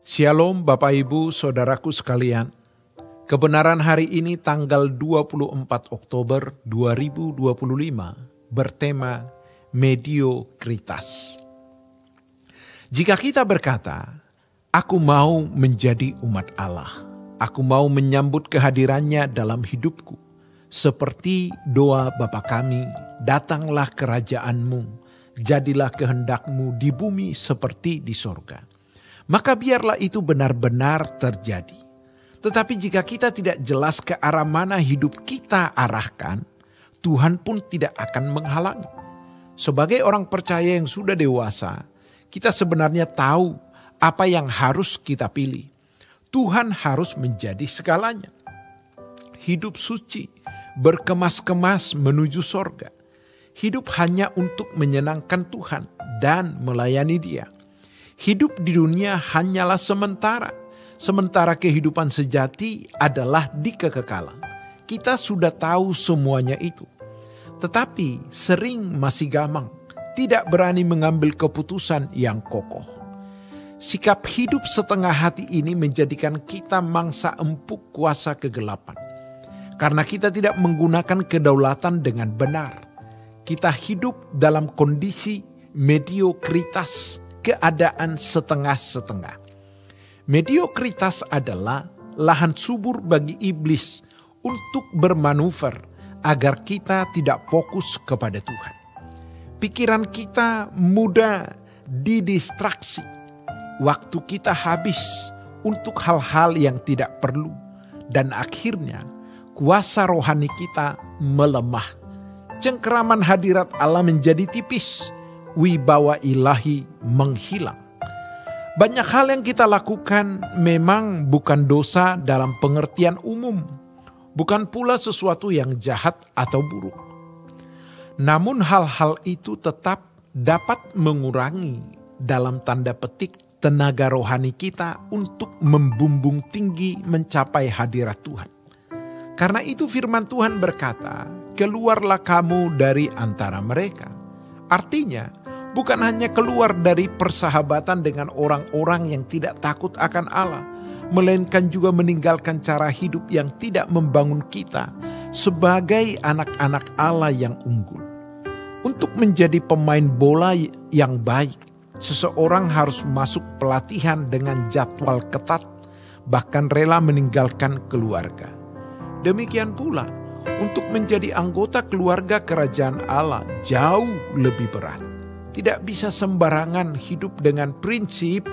Shalom Bapak Ibu Saudaraku sekalian. Kebenaran hari ini tanggal 24 Oktober 2025 bertema mediokritas. Jika kita berkata, aku mau menjadi umat Allah, aku mau menyambut kehadirannya dalam hidupku, seperti doa Bapa kami, datanglah kerajaanmu, jadilah kehendakmu di bumi seperti di sorga. Maka biarlah itu benar-benar terjadi. Tetapi jika kita tidak jelas ke arah mana hidup kita arahkan, Tuhan pun tidak akan menghalangi. Sebagai orang percaya yang sudah dewasa, kita sebenarnya tahu apa yang harus kita pilih. Tuhan harus menjadi segalanya. Hidup suci, berkemas-kemas menuju sorga. Hidup hanya untuk menyenangkan Tuhan dan melayani Dia. Hidup di dunia hanyalah sementara. Sementara kehidupan sejati adalah di kekekalan. Kita sudah tahu semuanya itu. Tetapi sering masih gamang, tidak berani mengambil keputusan yang kokoh. Sikap hidup setengah hati ini menjadikan kita mangsa empuk kuasa kegelapan. Karena kita tidak menggunakan kedaulatan dengan benar. Kita hidup dalam kondisi mediokritas, keadaan setengah-setengah. Mediokritas adalah lahan subur bagi iblis untuk bermanuver agar kita tidak fokus kepada Tuhan. Pikiran kita mudah didistraksi. Waktu kita habis untuk hal-hal yang tidak perlu. Dan akhirnya kuasa rohani kita melemah. Cengkeraman hadirat Allah menjadi tipis. Wibawa ilahi menghilang. Banyak hal yang kita lakukan memang bukan dosa dalam pengertian umum. Bukan pula sesuatu yang jahat atau buruk. Namun hal-hal itu tetap dapat mengurangi dalam tanda petik tenaga rohani kita untuk membumbung tinggi mencapai hadirat Tuhan. Karena itu firman Tuhan berkata, keluarlah kamu dari antara mereka. Artinya, bukan hanya keluar dari persahabatan dengan orang-orang yang tidak takut akan Allah, melainkan juga meninggalkan cara hidup yang tidak membangun kita sebagai anak-anak Allah yang unggul. Untuk menjadi pemain bola yang baik, seseorang harus masuk pelatihan dengan jadwal ketat, bahkan rela meninggalkan keluarga. Demikian pula, untuk menjadi anggota keluarga kerajaan Allah jauh lebih berat. Tidak bisa sembarangan hidup dengan prinsip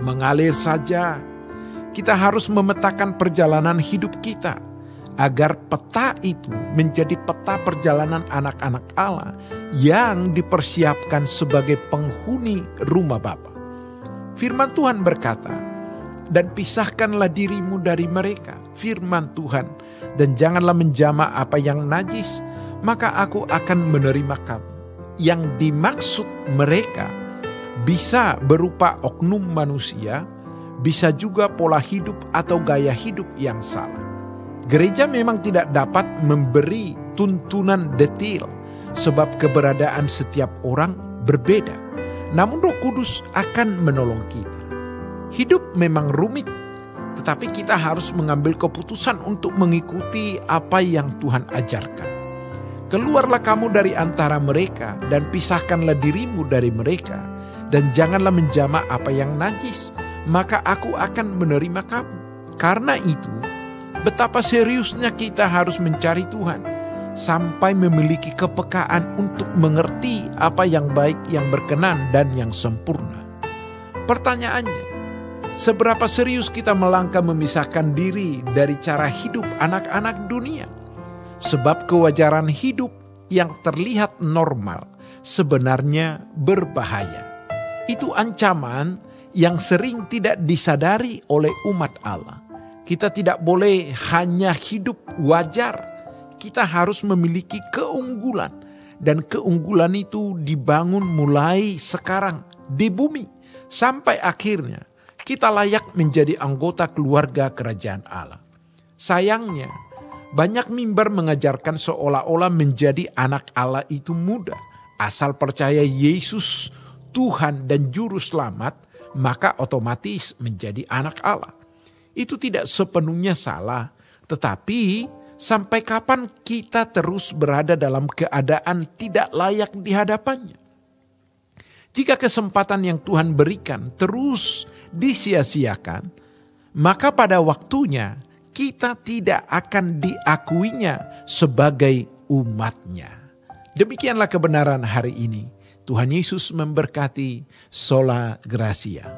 mengalir saja. Kita harus memetakan perjalanan hidup kita agar peta itu menjadi peta perjalanan anak-anak Allah yang dipersiapkan sebagai penghuni rumah Bapa. Firman Tuhan berkata, dan pisahkanlah dirimu dari mereka, firman Tuhan, dan janganlah menjamah apa yang najis, maka aku akan menerima kamu. Yang dimaksud mereka bisa berupa oknum manusia, bisa juga pola hidup atau gaya hidup yang salah. Gereja memang tidak dapat memberi tuntunan detail sebab keberadaan setiap orang berbeda. Namun Roh Kudus akan menolong kita. Hidup memang rumit, tetapi kita harus mengambil keputusan untuk mengikuti apa yang Tuhan ajarkan. Keluarlah kamu dari antara mereka dan pisahkanlah dirimu dari mereka. Dan janganlah menjamah apa yang najis, maka aku akan menerima kamu. Karena itu, betapa seriusnya kita harus mencari Tuhan. Sampai memiliki kepekaan untuk mengerti apa yang baik, yang berkenan, dan yang sempurna. Pertanyaannya, seberapa serius kita melangkah memisahkan diri dari cara hidup anak-anak dunia? Sebab kewajaran hidup yang terlihat normal sebenarnya berbahaya. Itu ancaman yang sering tidak disadari oleh umat Allah. Kita tidak boleh hanya hidup wajar. Kita harus memiliki keunggulan. Dan keunggulan itu dibangun mulai sekarang di bumi. Sampai akhirnya kita layak menjadi anggota keluarga kerajaan Allah. Sayangnya, banyak mimbar mengajarkan seolah-olah menjadi anak Allah itu mudah. Asal percaya Yesus Tuhan dan Juru Selamat, maka otomatis menjadi anak Allah. Itu tidak sepenuhnya salah, tetapi sampai kapan kita terus berada dalam keadaan tidak layak di hadapannya? Jika kesempatan yang Tuhan berikan terus disia-siakan, maka pada waktunya kita tidak akan diakuinya sebagai umatnya. Demikianlah kebenaran hari ini. Tuhan Yesus memberkati. Sola Gracia.